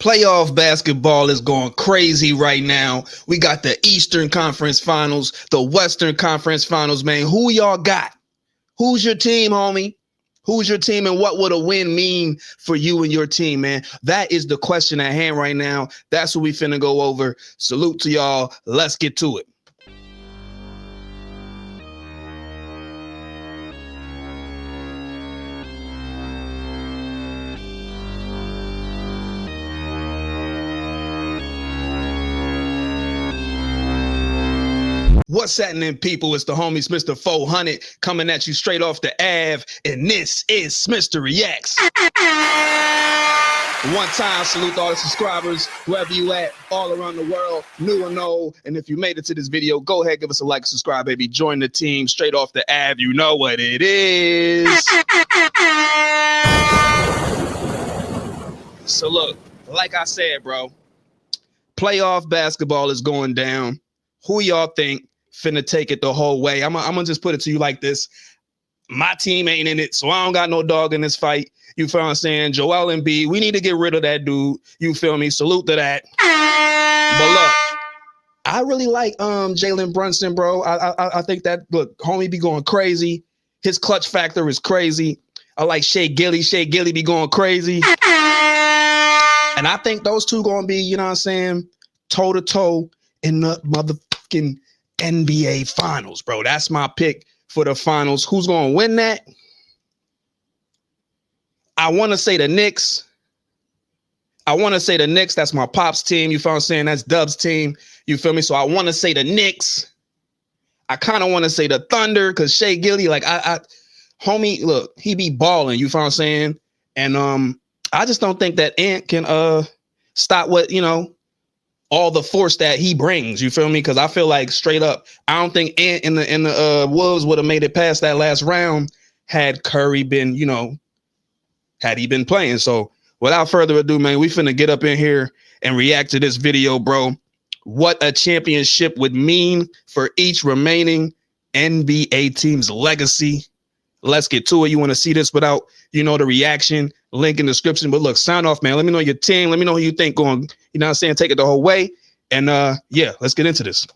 Playoff basketball is going crazy right now. We got the Eastern Conference Finals, the Western Conference Finals, man. Who y'all got? Who's your team, homie? Who's your team, and what would a win mean for you and your team, man? That is the question at hand right now. That's what we finna go over. Salute to y'all. Let's get to it. What's happening, people? It's the homie Smitster 400 coming at you straight off the Ave, and this is Smitster Reacts. One time, salute all the subscribers, wherever you at, all around the world, new and old. And if you made it to this video, go ahead, give us a like, subscribe, baby. Join the team straight off the Ave. You know what it is. So look, like I said, bro, playoff basketball is going down. Who y'all think finna take it the whole way? I'm gonna just put it to you like this. My team ain't in it, so I don't got no dog in this fight. You feel what I'm saying? Joel Embiid, we need to get rid of that dude. You feel me? Salute to that. But look, I really like Jalen Brunson, bro. I think that, look, homie be going crazy. His clutch factor is crazy. I like Shea Gilly. Shea Gilly be going crazy. And I think those two gonna be, you know what I'm saying, toe-to-toe in the motherfucking NBA Finals, bro. That's my pick for the Finals. Who's going to win that? I want to say the Knicks. That's my Pop's team. You feel what I'm saying? That's Dub's team. You feel me? So I want to say the Knicks. I kind of want to say the Thunder because Shea Gilly, like, homie, look, he be balling. You feel what I'm saying? And I just don't think that Ant can stop what, you know, all the force that he brings. You feel me? Because I feel like, straight up, I don't think Ant in the Wolves would have made it past that last round had Curry been, you know, had he been playing. So without further ado, man, we finna get up in here and react to this video, bro. What a championship would mean for each remaining NBA team's legacy. Let's get to it. You want to see this without, you know, the reaction, link in the description. But look, sign off, man. Let me know your team. Let me know who you think going, you know what I'm saying, take it the whole way. And yeah, let's get into this.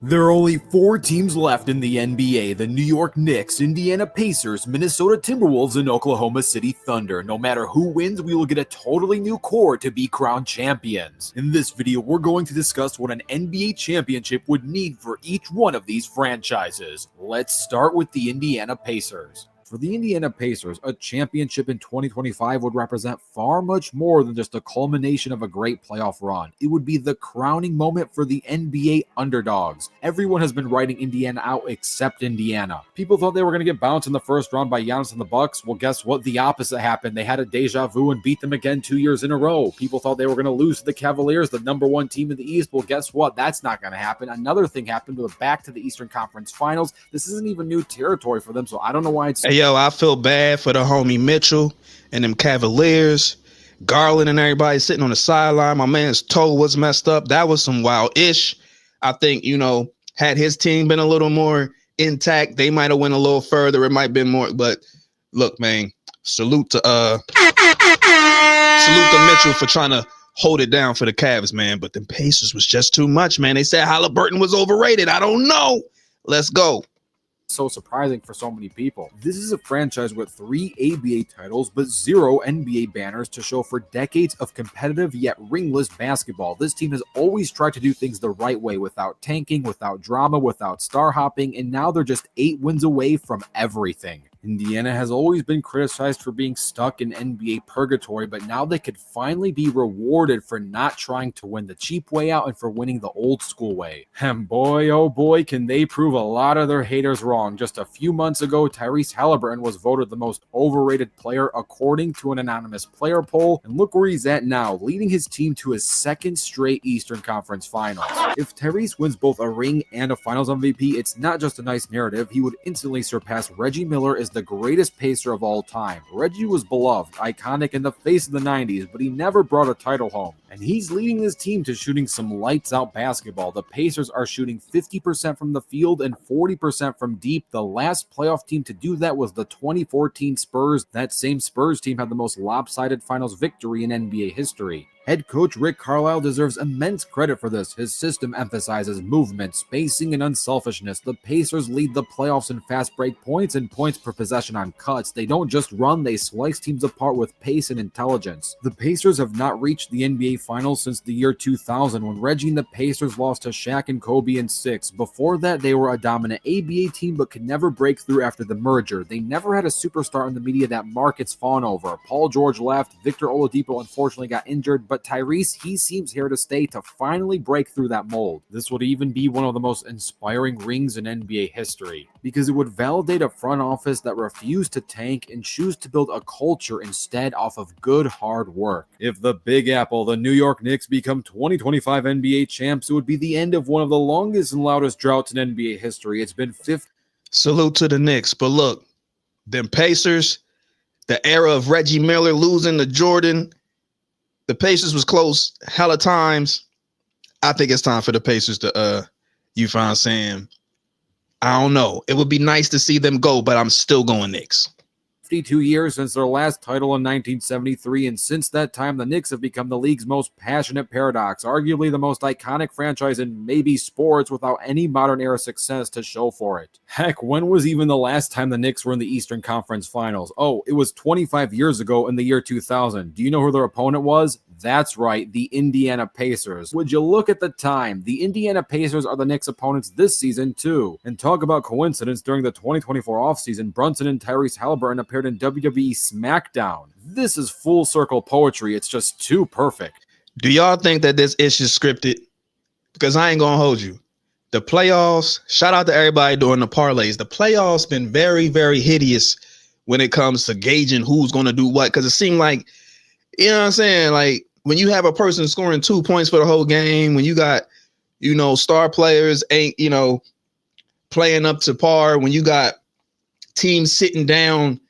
There are only 4 teams left in the NBA: the New York Knicks, Indiana Pacers, Minnesota Timberwolves, and Oklahoma City Thunder. No matter who wins, we will get a totally new core to be crowned champions. In this video, we're going to discuss what an NBA championship would need for each one of these franchises. Let's start with the Indiana Pacers. For the Indiana Pacers, a championship in 2025 would represent far much more than just a culmination of a great playoff run. It would be the crowning moment for the NBA underdogs. Everyone has been writing Indiana out except Indiana. People thought they were going to get bounced in the first round by Giannis and the Bucks. Well, guess what? The opposite happened. They had a deja vu and beat them again 2 years in a row. People thought they were going to lose to the Cavaliers, the #1 team in the East. Well, guess what? That's not going to happen. Another thing happened. We're back to the Eastern Conference Finals. This isn't even new territory for them, so I don't know why it's... Hey, yo, I feel bad for the homie Mitchell and them Cavaliers. Garland and everybody sitting on the sideline. My man's toe was messed up. That was some wild-ish. I think, you know, had his team been a little more intact, they might have went a little further. It might have been more. But look, man, salute to Mitchell for trying to hold it down for the Cavs, man. But the Pacers was just too much, man. They said Halliburton was overrated. I don't know. Let's go. So surprising for so many people. This is a franchise with 3 ABA titles but 0 NBA banners to show for decades of competitive yet ringless basketball. This team has always tried to do things the right way, without tanking, without drama, without star hopping, and now they're just 8 wins away from everything. Indiana has always been criticized for being stuck in NBA purgatory, but now they could finally be rewarded for not trying to win the cheap way out and for winning the old school way. And boy, oh boy, can they prove a lot of their haters wrong. Just a few months ago, Tyrese Halliburton was voted the most overrated player according to an anonymous player poll, and look where he's at now, leading his team to his 2nd straight Eastern Conference Finals. If Tyrese wins both a ring and a Finals MVP, it's not just a nice narrative. He would instantly surpass Reggie Miller as as the greatest Pacer of all time. Reggie was beloved, iconic, and the face of the 90s, but he never brought a title home. And he's leading his team to shooting some lights-out basketball. The Pacers are shooting 50% from the field and 40% from deep. The last playoff team to do that was the 2014 Spurs. That same Spurs team had the most lopsided finals victory in NBA history. Head coach Rick Carlisle deserves immense credit for this. His system emphasizes movement, spacing, and unselfishness. The Pacers lead the playoffs in fast break points and points per possession on cuts. They don't just run, they slice teams apart with pace and intelligence. The Pacers have not reached the NBA Finals since the year 2000 when Reggie and the Pacers lost to Shaq and Kobe in 6. Before that, they were a dominant ABA team but could never break through after the merger. They never had a superstar in the media that markets fawn over. Paul George left, Victor Oladipo unfortunately got injured, but Tyrese, he seems here to stay to finally break through that mold. This would even be one of the most inspiring rings in NBA history, because it would validate a front office that refused to tank and choose to build a culture instead off of good hard work. If the Big Apple, the New York Knicks, become 2025 NBA champs, it would be the end of one of the longest and loudest droughts in NBA history. It's been 50. Salute to the Knicks. But look, them Pacers, the era of Reggie Miller losing to Jordan, the Pacers was close hella times. I think it's time for the Pacers to, you know what I'm saying? I don't know. It would be nice to see them go, but I'm still going Knicks. 52 years since their last title in 1973, and since that time, the Knicks have become the league's most passionate paradox, arguably the most iconic franchise in maybe sports without any modern-era success to show for it. Heck, when was even the last time the Knicks were in the Eastern Conference Finals? Oh, it was 25 years ago in the year 2000. Do you know who their opponent was? That's right, the Indiana Pacers. Would you look at the time? The Indiana Pacers are the Knicks' opponents this season, too. And talk about coincidence, during the 2024 offseason, Brunson and Tyrese Halliburton appeared in WWE SmackDown. This is full circle poetry. It's just too perfect. Do y'all think that this issue is scripted? Because I ain't gonna hold you. The playoffs, shout out to everybody doing the parlays. The playoffs been very, very hideous when it comes to gauging who's gonna do what. Because it seemed like, you know what I'm saying? Like, when you have a person scoring 2 points for the whole game, when you got, you know, star players ain't, you know, playing up to par, when you got teams sitting down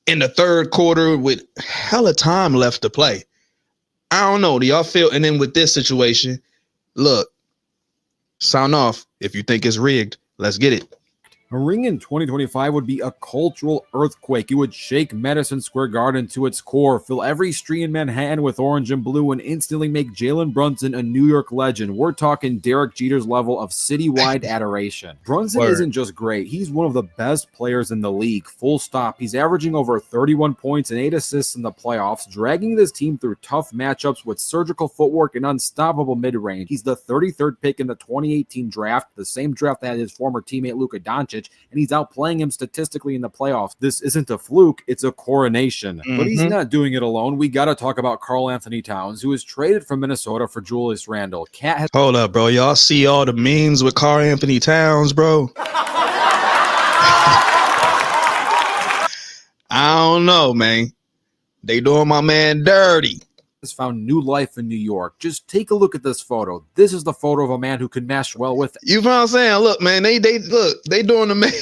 in the third quarter with hella time left to play. I don't know. Do y'all feel? And then with this situation, look, sound off. If you think it's rigged, let's get it. A ring in 2025 would be a cultural earthquake. It would shake Madison Square Garden to its core, fill every street in Manhattan with orange and blue, and instantly make Jalen Brunson a New York legend. We're talking Derek Jeter's level of citywide adoration. Brunson isn't just great. He's one of the best players in the league, full stop. He's averaging over 31 points and 8 assists in the playoffs, dragging this team through tough matchups with surgical footwork and unstoppable mid-range. He's the 33rd pick in the 2018 draft, the same draft that had his former teammate Luka Doncic, and he's outplaying him statistically in the playoffs. This isn't a fluke, it's a coronation. But he's not doing it alone. We got to talk about Karl Anthony Towns, who was traded from Minnesota for Julius Randle. Hold up, bro. Y'all see all the memes with Karl Anthony Towns, bro? I don't know, man. They doing my man dirty. Has found new life in New York. Just take a look at this photo. This is the photo of a man who can mesh well with it. You know what I'm saying? Look, man, they doing the man.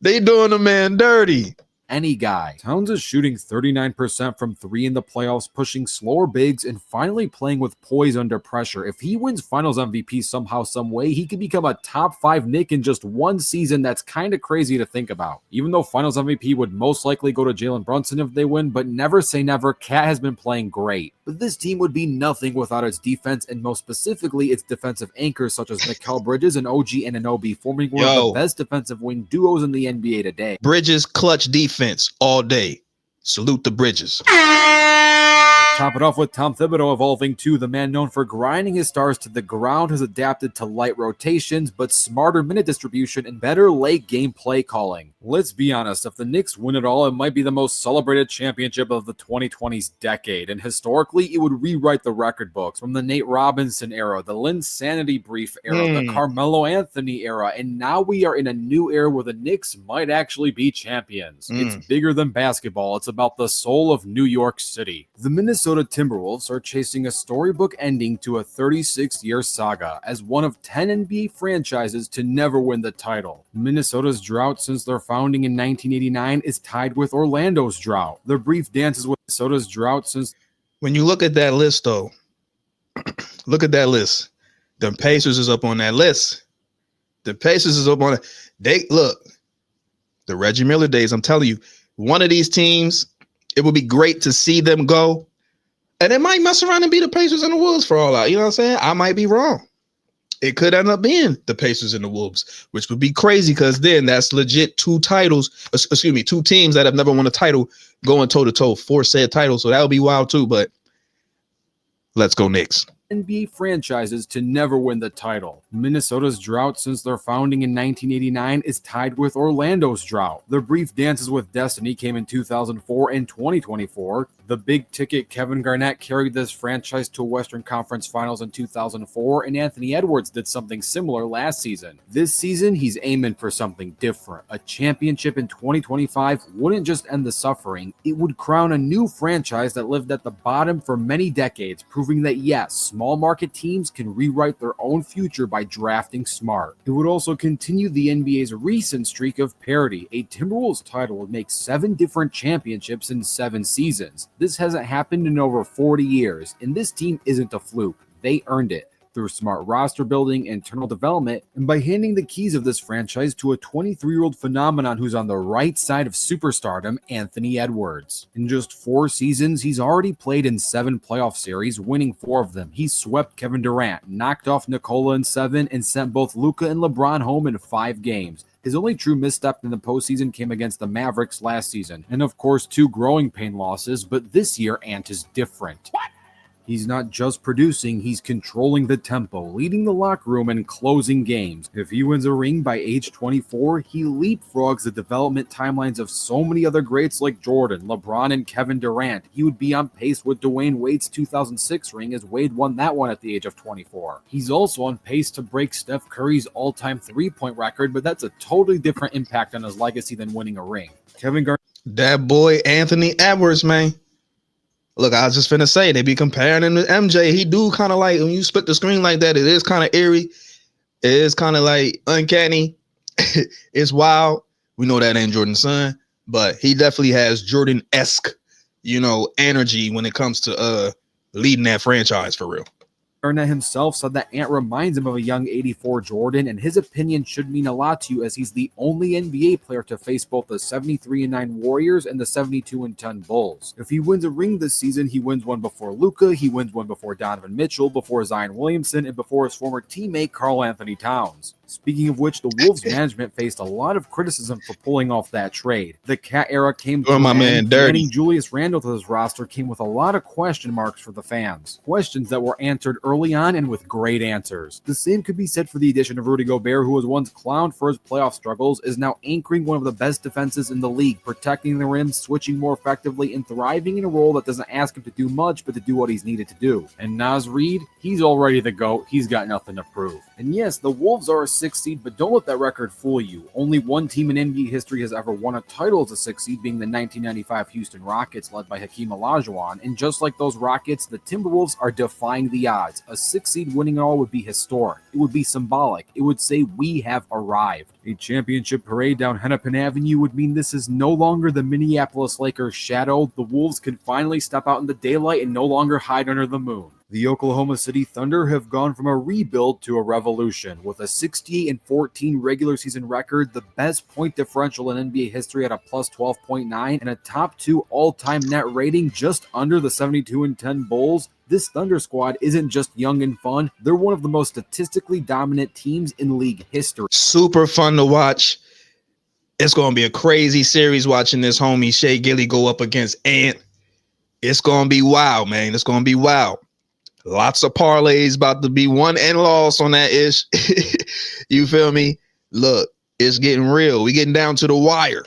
They doing the man dirty. Any guy. Towns is shooting 39% from 3 in the playoffs, pushing slower bigs, and finally playing with poise under pressure. If he wins Finals MVP somehow, some way, he could become a top 5 Knick in just one season. That's kind of crazy to think about. Even though Finals MVP would most likely go to Jalen Brunson if they win, but never say never, Cat has been playing great. But this team would be nothing without its defense, and most specifically its defensive anchors such as Mikal Bridges and OG Anunoby, forming one of the best defensive wing duos in the NBA today. Bridges clutch defense all day. Salute the Bridges. Top it off with Tom Thibodeau evolving too. The man known for grinding his stars to the ground has adapted to light rotations, but smarter minute distribution and better late game play calling. Let's be honest, if the Knicks win it all, it might be the most celebrated championship of the 2020s decade, and historically, it would rewrite the record books from the Nate Robinson era, the Linsanity Brief era, the Carmelo Anthony era, and now we are in a new era where the Knicks might actually be champions. It's bigger than basketball. It's about the soul of New York City. The Minnesota Minnesota Timberwolves are chasing a storybook ending to a 36-year saga as one of 10 NBA franchises to never win the title. Minnesota's drought since their founding in 1989 is tied with Orlando's drought. Their brief dances with Minnesota's drought since... When you look at that list, though, look at that list. The Pacers is up on that list. The Pacers is up on it. They look, the Reggie Miller days, I'm telling you, one of these teams, it would be great to see them go. And it might mess around and be the Pacers and the Wolves for all out. You know what I'm saying? I might be wrong. It could end up being the Pacers and the Wolves, which would be crazy because then that's legit two teams that have never won a title going toe-to-toe for said title. So that would be wild too, but let's go Knicks. NBA franchises to never win the title. Minnesota's drought since their founding in 1989 is tied with Orlando's drought. Their brief dances with destiny came in 2004 and 2024. The big ticket Kevin Garnett carried this franchise to Western Conference Finals in 2004, and Anthony Edwards did something similar last season. This season, he's aiming for something different. A championship in 2025 wouldn't just end the suffering, it would crown a new franchise that lived at the bottom for many decades, proving that yes, small market teams can rewrite their own future by drafting smart. It would also continue the NBA's recent streak of parity. A Timberwolves title would make 7 different championships in 7 seasons. This hasn't happened in over 40 years, and this team isn't a fluke. They earned it through smart roster building, internal development, and by handing the keys of this franchise to a 23-year-old phenomenon who's on the right side of superstardom, Anthony Edwards. In just 4 seasons, he's already played in 7 playoff series, winning 4 of them. He swept Kevin Durant, knocked off Nikola in 7, and sent both Luka and LeBron home in 5 games. His only true misstep in the postseason came against the Mavericks last season, and of course 2 growing pain losses, but this year Ant is different. He's not just producing, he's controlling the tempo, leading the locker room, and closing games. If he wins a ring by age 24, he leapfrogs the development timelines of so many other greats like Jordan, LeBron, and Kevin Durant. He would be on pace with Dwayne Wade's 2006 ring, as Wade won that one at the age of 24. He's also on pace to break Steph Curry's all-time three-point record, but that's a totally different impact on his legacy than winning a ring. That boy Anthony Edwards, man. Look, I was just finna say, they be comparing him to MJ. He do kind of like, when you split the screen like that, it is kind of eerie. It is kind of like uncanny. It's wild. We know that ain't Jordan's son, but he definitely has Jordan-esque, energy when it comes to leading that franchise for real. Garnett himself said that Ant reminds him of a young 84 Jordan, and his opinion should mean a lot to you as he's the only NBA player to face both the 73-9 Warriors and the 72-10 Bulls. If he wins a ring this season, he wins one before Luka, he wins one before Donovan Mitchell, before Zion Williamson, and before his former teammate Karl Anthony Towns. Speaking of which, the Wolves management faced a lot of criticism for pulling off that trade. The Cat era came to my man dirty. Adding Julius Randle to his roster came with a lot of question marks for the fans. Questions that were answered early on and with great answers. The same could be said for the addition of Rudy Gobert, who was once clowned for his playoff struggles, is now anchoring one of the best defenses in the league, protecting the rim, switching more effectively, and thriving in a role that doesn't ask him to do much, but to do what he's needed to do. And Naz Reid, he's already the GOAT. He's got nothing to prove. And yes, the Wolves are a 6th seed, but don't let that record fool you. Only one team in NBA history has ever won a title as a 6th seed, being the 1995 Houston Rockets, led by Hakeem Olajuwon. And just like those Rockets, the Timberwolves are defying the odds. A 6th seed winning it all would be historic. It would be symbolic. It would say we have arrived. A championship parade down Hennepin Avenue would mean this is no longer the Minneapolis Lakers' shadow. The Wolves can finally step out in the daylight and no longer hide under the moon. The Oklahoma City Thunder have gone from a rebuild to a revolution. With a 68-14 regular season record, the best point differential in NBA history at a plus 12.9, and a top 2 all-time net rating just under the 72-10 Bulls, this Thunder squad isn't just young and fun. They're one of the most statistically dominant teams in league history. Super fun to watch. It's going to be a crazy series watching this homie Shea Gilly go up against Ant. It's going to be wild, man. It's going to be wild. Lots of parlays about to be won and lost on that ish. You feel me? Look, it's getting real. We getting down to the wire.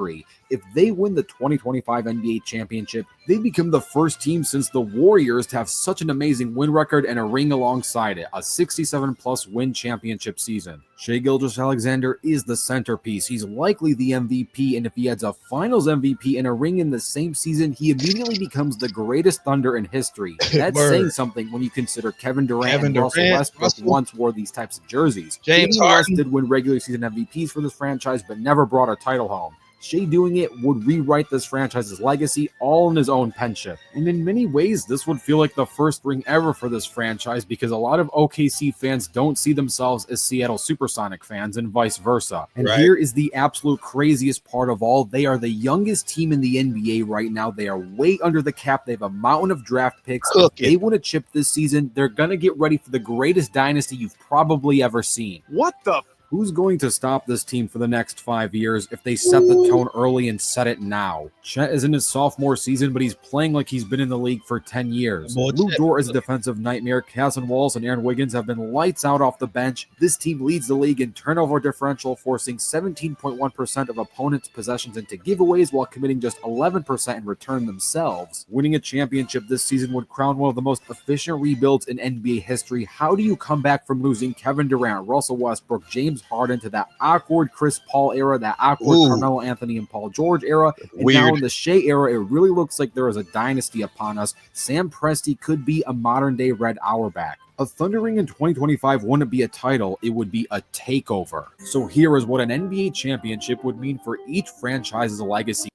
history. If they win the 2025 NBA championship, they become the first team since the Warriors to have such an amazing win record and a ring alongside it, a 67-plus win championship season. Shai Gilgeous-Alexander is the centerpiece. He's likely the MVP, and if he adds a Finals MVP and a ring in the same season, he immediately becomes the greatest Thunder in history. That's saying something when you consider Kevin Durant and Russell Westbrook once wore these types of jerseys. James KD and Russ Harden did win regular season MVPs for this franchise, but never brought a title home. Shai doing it would rewrite this franchise's legacy all in his own penship. And in many ways, this would feel like the first ring ever for this franchise because a lot of OKC fans don't see themselves as Seattle Supersonic fans and vice versa. And here is the absolute craziest part of all. They are the youngest team in the NBA right now. They are way under the cap. They have a mountain of draft picks. If they win a chip this season, they're going to get ready for the greatest dynasty you've probably ever seen. What the? Who's going to stop this team for the next 5 years if they set the tone early and set it now? Chet is in his sophomore season, but he's playing like he's been in the league for 10 years. Lou Dort is a defensive nightmare. Cassian Walls and Aaron Wiggins have been lights out off the bench. This team leads the league in turnover differential, forcing 17.1% of opponents' possessions into giveaways while committing just 11% in return themselves. Winning a championship this season would crown one of the most efficient rebuilds in NBA history. How do you come back from losing Kevin Durant, Russell Westbrook, James Harden to that awkward Chris Paul era, that awkward Carmelo Anthony and Paul George era, and now in the Shai era, it really looks like there is a dynasty upon us. Sam Presti could be a modern-day Red Auerbach. A Thunder ring in 2025 wouldn't be a title, it would be a takeover. So here is what an NBA championship would mean for each franchise's legacy.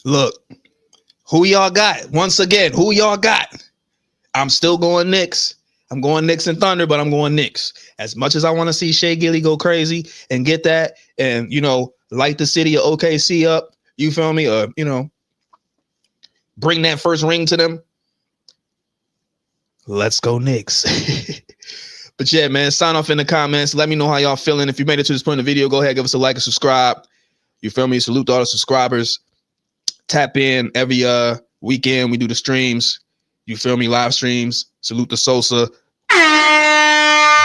Look, who y'all got? Once again, who y'all got? I'm still going Knicks. I'm going Knicks and Thunder, but I'm going Knicks. As much as I want to see Shai Gilly go crazy and get that and, light the city of OKC up, you feel me? Or, bring that first ring to them. Let's go Knicks. But yeah, man, sign off in the comments. Let me know how y'all feeling. If you made it to this point in the video, go ahead, give us a like and subscribe. You feel me? Salute to all the subscribers. Tap in every weekend. We do the streams. You feel me? Live streams. Salute to Sosa,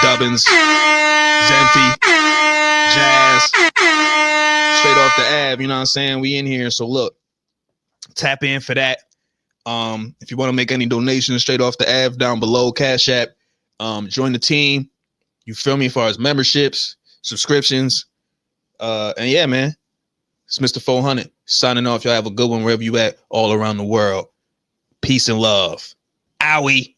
Dubbins, Zenfi, Jazz, straight off the Ave. You know what I'm saying? We in here. So look, tap in for that. If you want to make any donations, straight off the Ave down below, Cash App. Join the team. You feel me? As far as memberships, subscriptions. And yeah, man, it's Mr. 400 signing off. Y'all have a good one wherever you at all around the world. Peace and love. Owie.